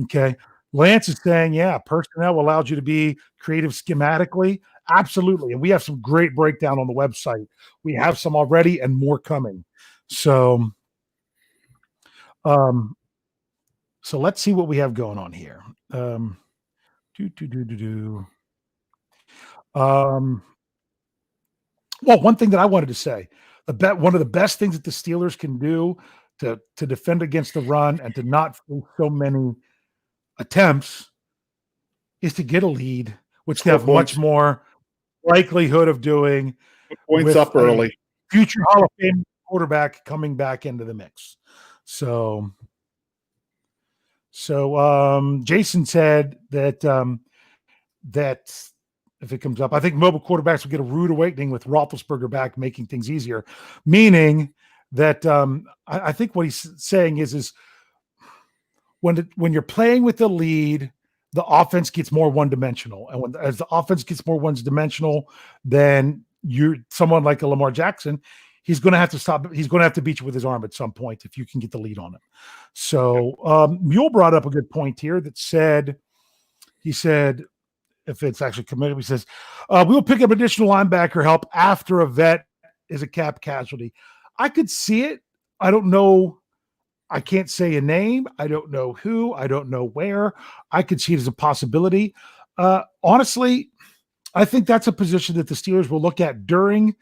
Okay. Lance is saying, yeah, personnel allows you to be creative schematically. Absolutely. And we have some great breakdown on the website. We have some already and more coming. So, so let's see what we have going on here. Well, one thing that I wanted to say, one of the best things that the Steelers can do to defend against the run and to not face so many attempts is to get a lead, which they have much more likelihood of doing points up early. Future Hall of Fame quarterback coming back into the mix. So Jason said that if it comes up, I think mobile quarterbacks will get a rude awakening with Roethlisberger back, making things easier. Meaning that I think what he's saying is when you're playing with the lead, the offense gets more one-dimensional, and as the offense gets more one-dimensional, then someone like a Lamar Jackson, he's going to have to stop. He's going to have to beat you with his arm at some point if you can get the lead on him. So Mule brought up a good point here that he said, if it's actually committed, he says, we'll pick up additional linebacker help after a vet is a cap casualty. I could see it. I don't know. I can't say a name. I don't know who. I don't know where. I could see it as a possibility. Honestly, I think that's a position that the Steelers will look at during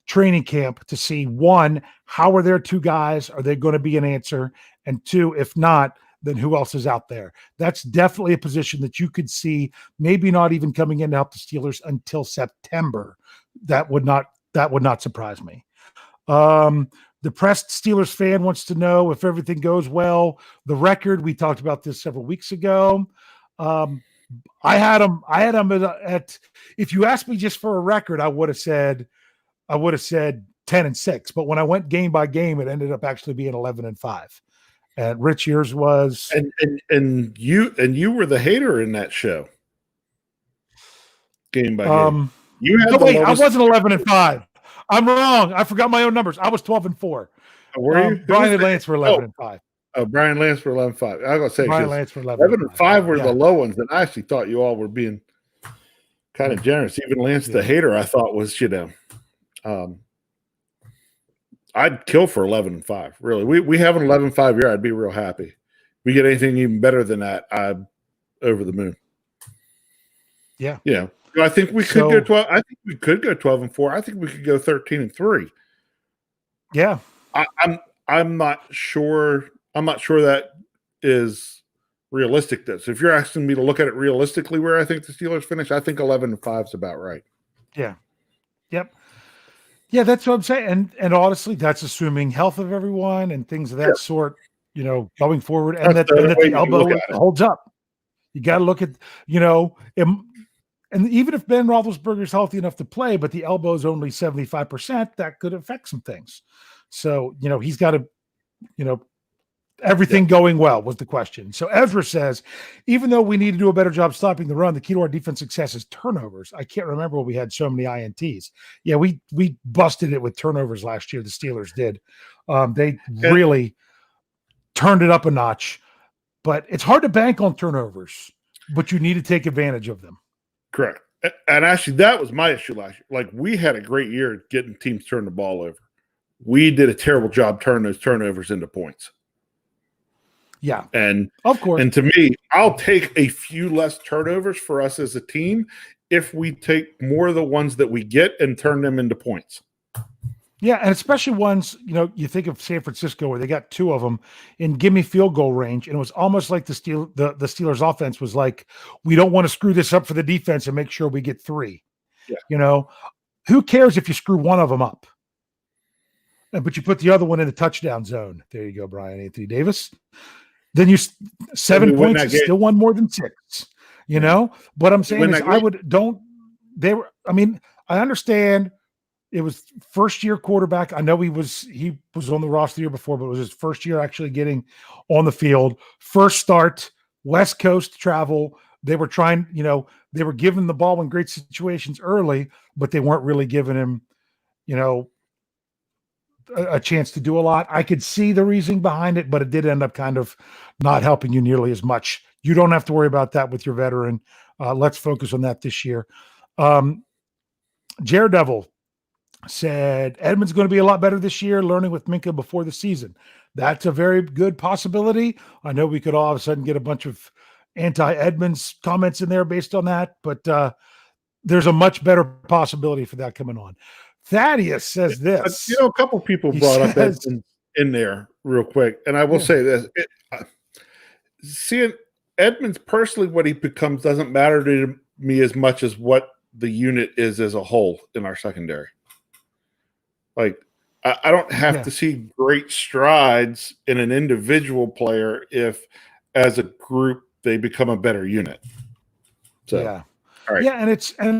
training camp to see, one, how are their two guys? Are they going to be an answer? And two, if not, then who else is out there? That's definitely a position that you could see maybe not even coming in to help the Steelers until September. That would not surprise me. Depressed Steelers fan wants to know if everything goes well. The record, we talked about this several weeks ago. I had them at, if you asked me just for a record, I would have said 10-6, but when I went game by game, it ended up actually being 11-5. And Rich, yours was, and you were the hater in that show. Game by game. You had I wasn't 11-5. I'm wrong. I forgot my own numbers. I was 12-4. Were you? Brian and Lance were 11-5. Oh, Brian Lance were 11-5. I was going to say, Brian Lance were 11-5 were the low ones, and I actually thought you all were being kind of generous. Even Lance, the hater, I thought was, I'd kill for 11-5. Really, we have an 11-5 year. I'd be real happy. We get anything even better than that, I'm over the moon. Yeah. Yeah. I think we could go 12. I think we could go 12-4. I think we could go 13-3. Yeah. I'm not sure. I'm not sure that is realistic. So if you're asking me to look at it realistically, where I think the Steelers finish, I think 11-5 is about right. Yeah. Yep. Yeah, that's what I'm saying. And honestly, that's assuming health of everyone and things of that sort, going forward, and that the elbow holds up. You got to look at, and even if Ben Roethlisberger is healthy enough to play, but the elbow is only 75%, that could affect some things. So, he's got to, everything going well was the question. So Ezra says, even though we need to do a better job stopping the run, the key to our defense success is turnovers. I can't remember when we had so many INTs. Yeah, we busted it with turnovers last year. The Steelers did. They really turned it up a notch, but it's hard to bank on turnovers, but you need to take advantage of them. Correct. And actually, that was my issue last year. Like, we had a great year getting teams turn the ball over. We did a terrible job turning those turnovers into points. Yeah. And of course. And to me, I'll take a few less turnovers for us as a team if we take more of the ones that we get and turn them into points. Yeah, and especially ones, you think of San Francisco where they got two of them in gimme field goal range, and it was almost like the Steelers offense was like, we don't want to screw this up for the defense and make sure we get three. Yeah. Who cares if you screw one of them up? but you put the other one in the touchdown zone. There you go, Brian Anthony Davis. Then you 7 points is still one more than 6. You know, what I'm saying is I understand it was first year quarterback. I know he was on the roster the year before, but it was his first year actually getting on the field. First start, West Coast travel. They were trying, they were giving the ball in great situations early, but they weren't really giving him, a chance to do a lot. I could see the reasoning behind it, but it did end up kind of not helping you nearly as much. You don't have to worry about that with your veteran. Let's focus on that this year. Jared Devil said Edmonds going to be a lot better this year, learning with Minka before the season. That's a very good possibility. I know we could all of a sudden get a bunch of anti-Edmonds comments in there based on that, but there's a much better possibility for that coming on. Thaddeus says this. A couple people brought up Edmonds in there real quick, and I will say this. Seeing Edmonds personally, what he becomes doesn't matter to me as much as what the unit is as a whole in our secondary. Like, I don't have to see great strides in an individual player if, as a group, they become a better unit. So, yeah. All right. Yeah, and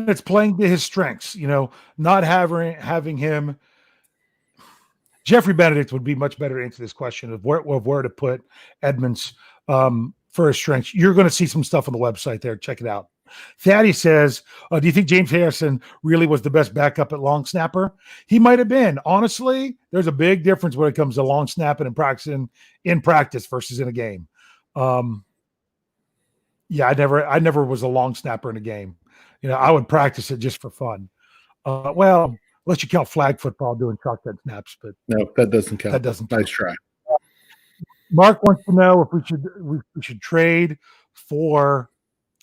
it's playing to his strengths, not having him. Jeffrey Benedict would be much better to answer this question of where to put Edmonds for his strengths. You're going to see some stuff on the website there. Check it out. Thaddeus says, do you think James Harrison really was the best backup at long snapper? He might have been. Honestly, there's a big difference when it comes to long snapping and practicing in practice versus in a game. Yeah, I never was a long snapper in a game. I would practice it just for fun. Well, unless you count flag football doing shotgun snaps, but no, that doesn't count. That doesn't. Nice try. Mark wants to know if we should trade for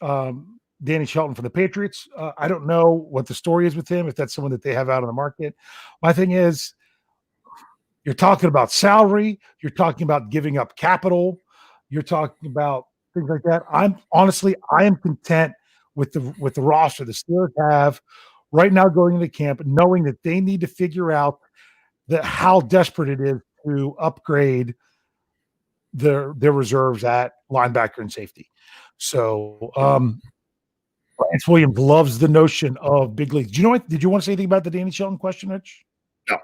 Danny Shelton for the Patriots. I don't know what the story is with him, if that's someone that they have out on the market. My thing is, you're talking about salary, you're talking about giving up capital, you're talking about things like that. I am content with the roster the Steelers have right now going into camp, knowing that they need to figure out how desperate it is to upgrade their reserves at linebacker and safety. So Lance Williams loves the notion of big leagues. Do you know what? Did you want to say anything about the Danny Shelton question, Rich? No.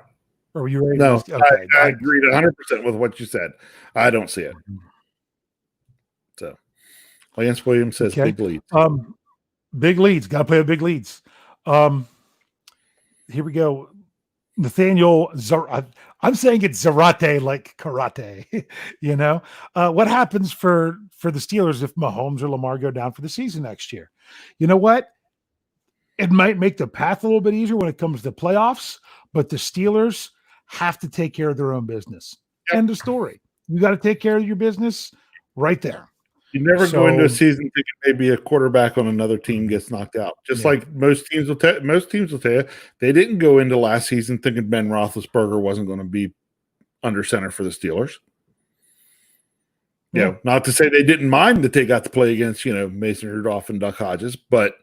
Or were you ready? No, okay. I agreed 100% with what you said. I don't see it. So Lance Williams says big leads. Big leads. Got to play with big leads. Here we go. Nathaniel, I'm saying it's Zarate like karate. What happens for the Steelers if Mahomes or Lamar go down for the season next year? You know what? It might make the path a little bit easier when it comes to playoffs, but the Steelers have to take care of their own business. Yep. End of story. You got to take care of your business right there. You never go into a season thinking maybe a quarterback on another team gets knocked out. Just like most teams will tell you, they didn't go into last season thinking Ben Roethlisberger wasn't going to be under center for the Steelers. Yeah, not to say they didn't mind that they got to play against, Mason Rudolph and Duck Hodges, but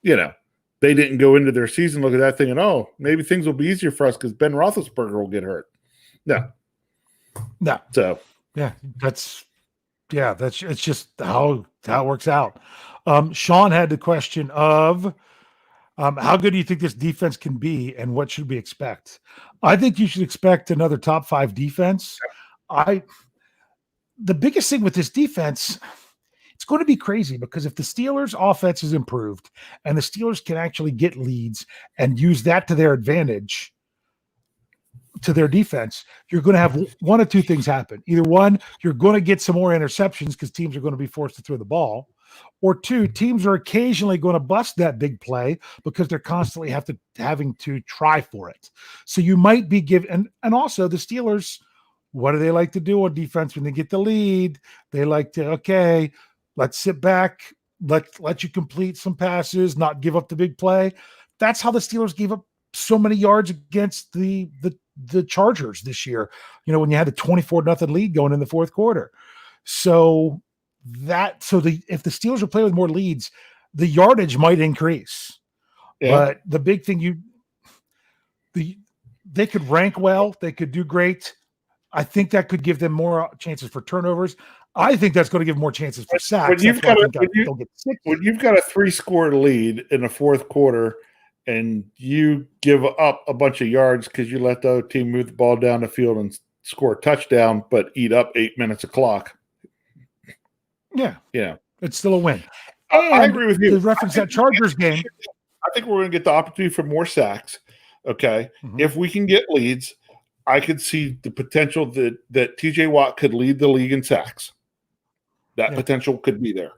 they didn't go into their season looking at that thinking, maybe things will be easier for us because Ben Roethlisberger will get hurt. No. So it's just how it works out. Sean had the question of how good do you think this defense can be and what should we expect? I think you should expect another top 5 defense. The biggest thing with this defense, it's going to be crazy because if the Steelers' offense is improved and the Steelers can actually get leads and use that to their advantage, to their defense, you're going to have one of two things happen. Either one, you're going to get some more interceptions because teams are going to be forced to throw the ball, or two, teams are occasionally going to bust that big play because they're constantly having to try for it. So you might be given, and also the Steelers, what do they like to do on defense when they get the lead? They like to, let's sit back, let you complete some passes, not give up the big play. That's how the Steelers gave up so many yards against the Chargers this year, when you had a 24-0 lead going in the fourth quarter. So if the Steelers are playing with more leads, the yardage might increase. Yeah. But the big thing they could rank well. They could do great. I think that could give them more chances for turnovers. I think that's going to give more chances for sacks. When you've got a 3-score lead in the fourth quarter and you give up a bunch of yards because you let the other team move the ball down the field and score a touchdown, but eat up 8 minutes of clock. Yeah. Yeah. It's still a win. I agree with you. To reference that Chargers game. I think we're going to get the opportunity for more sacks. Okay. Mm-hmm. If we can get leads, I could see the potential that TJ Watt could lead the league in sacks. That potential could be there.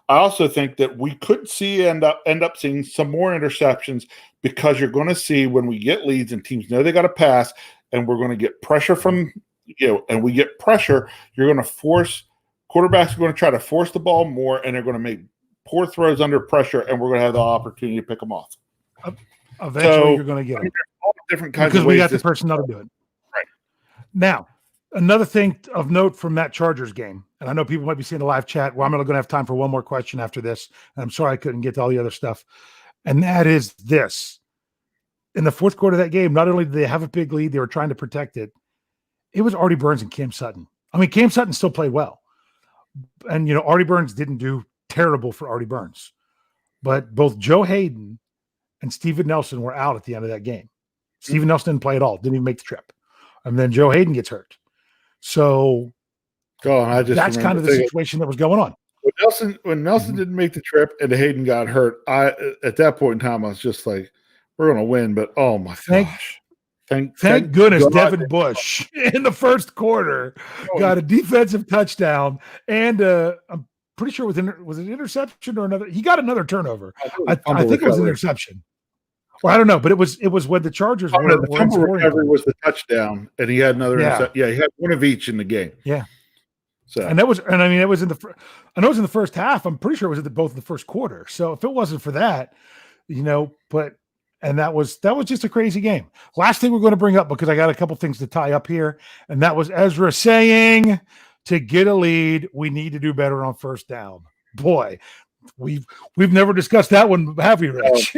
I also think that we could end up seeing some more interceptions because you're going to see when we get leads and teams know they got to pass and we're going to get pressure from, and we get pressure, you're going to force quarterbacks are going to try to force the ball more and they're going to make poor throws under pressure and we're going to have the opportunity to pick them off. Eventually you're going to get them. All different kinds because of ways we got the personnel to do it. Right. Now, another thing of note from that Chargers game, and I know people might be seeing the live chat. Well, I'm going to have time for one more question after this. And I'm sorry I couldn't get to all the other stuff. And that is this. In the fourth quarter of that game, not only did they have a big lead, they were trying to protect it. It was Artie Burns and Cam Sutton. I mean, Cam Sutton still played well. And, Artie Burns didn't do terrible for Artie Burns. But both Joe Hayden and Steven Nelson were out at the end of that game. Steven Nelson didn't play at all, didn't even make the trip. And then Joe Hayden gets hurt. So that's kind of the situation that was going on. When Nelson didn't make the trip and Hayden got hurt, at that point in time, I was just like, we're going to win. But, oh, my gosh. Thank goodness Devin Bush in the first quarter got a defensive touchdown. And I'm pretty sure was it an interception or another? He got another turnover. I think it was an interception. Or I don't know, but it was when the Chargers were the fumble recovery was the touchdown, and he had another. He had one of each in the game. Yeah. So it was in the first half. I'm pretty sure it was both in the first quarter. So if it wasn't for that, that was just a crazy game. Last thing we're going to bring up because I got a couple things to tie up here, and that was Ezra saying to get a lead, we need to do better on first down. Boy. We've never discussed that one, have we, Rich?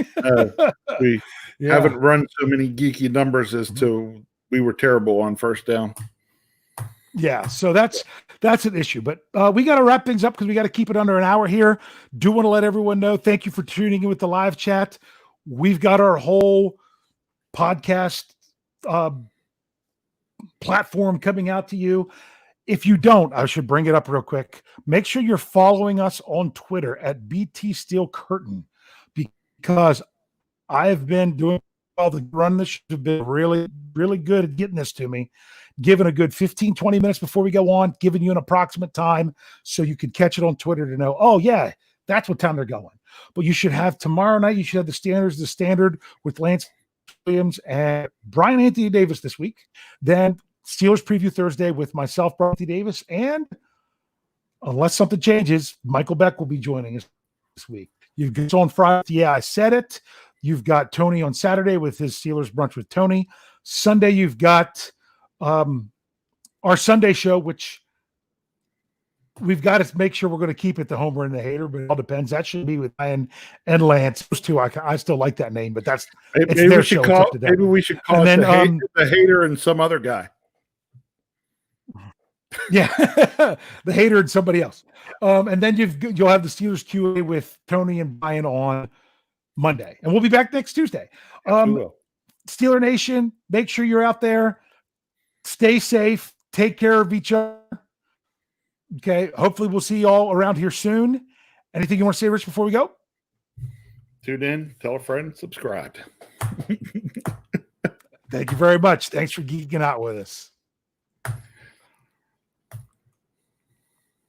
We haven't run so many geeky numbers as to we were terrible on first down. Yeah, so that's an issue. But we got to wrap things up because we got to keep it under an hour here. Do want to let everyone know, thank you for tuning in with the live chat. We've got our whole podcast platform coming out to you. If you don't, I should bring it up real quick. Make sure you're following us on Twitter at BT Steel Curtain because I've been doing all the run. This should have been really, really good at getting this to me, giving a good 15, 20 minutes before we go on, giving you an approximate time so you could catch it on Twitter to know, oh, yeah, that's what time they're going. But you should have tomorrow night, you should have the standard with Lance Williams and Brian Anthony Davis this week. Then Steelers preview Thursday with myself, Brian Anthony Davis, and unless something changes, Michael Beck will be joining us this week. You've got on Friday. Yeah, I said it. You've got Tony on Saturday with his Steelers brunch with Tony. Sunday, you've got our Sunday show, which we've got to make sure we're going to keep it the Homer and the Hater, but it all depends. That should be with Ryan and Lance. Those two, I still like that name, but maybe we should call it the Hater and some other guy. Yeah, the Hater and somebody else. And then you'll have the Steelers QA with Tony and Brian on Monday, and we'll be back next Tuesday. Steeler Nation, make sure you're out there. Stay safe. Take care of each other. Okay. Hopefully, we'll see you all around here soon. Anything you want to say, Rich, before we go? Tune in, tell a friend, subscribe. Thank you very much. Thanks for geeking out with us.